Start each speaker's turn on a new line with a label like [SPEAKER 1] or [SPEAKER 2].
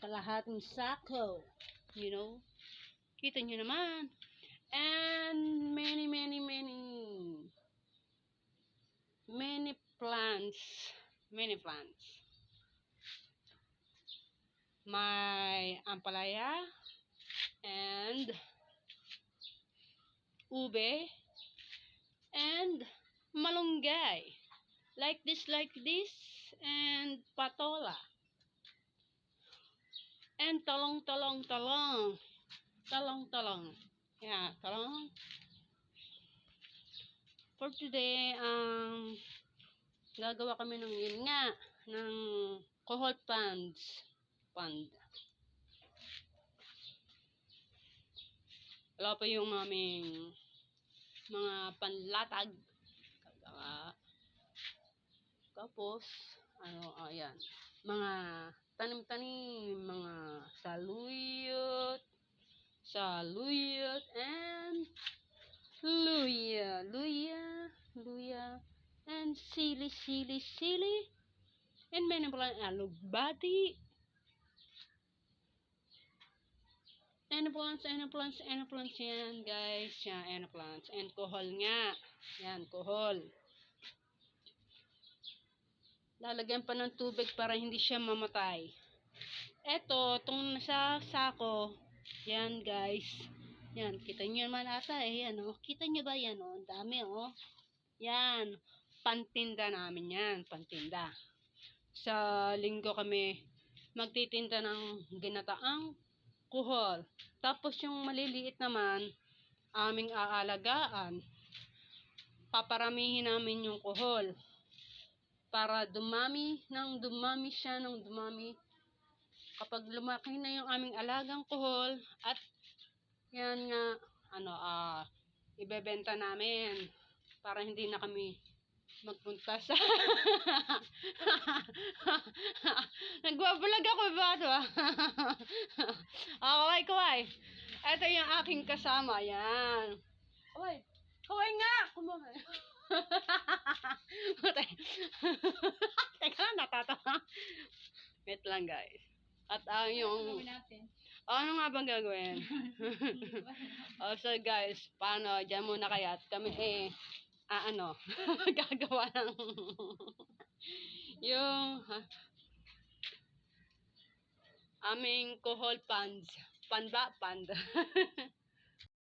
[SPEAKER 1] kalahating sako. You know? Kita nyo naman. And many plants. Many plants. May ampalaya and ube and malunggay. Like this, and patola. And talong. Yeah, talong. For today, gagawa kami ng yun nga, ng cohort pond. Wala pa yung aming mga panlatag. Tapos, ayan. Mga tanim-tanim, mga saluyot, and luya, and sili, and many alugbati, plants, yan guys, yan, plants, and kohol nga, yan, kohol. Lalagyan pa ng tubig para hindi siya mamatay. Itong nasa sako, yan guys. Yan, kita nyo naman ata yan Kita nyo ba yan Ang dami Yan, pantinda namin yan, pantinda. Sa linggo kami magtitinda ng ginataang kuhol. Tapos yung maliliit naman, aming aalagaan. Paparamihin namin yung kuhol. Para dumami siya. Kapag lumaki na yung aming alagang kuhol, at yan nga, ibebenta namin para hindi na kami magpunta sa nagbablog ako ba ito kaway. Ito yung aking kasama, yan. Kaway nga! Kumamay. Teka lang, natatawa. Wait lang guys. At yung ano nga bang gagawin? So guys, paano? Diyan muna kaya at kami gagawa ng yung aming kohol pond.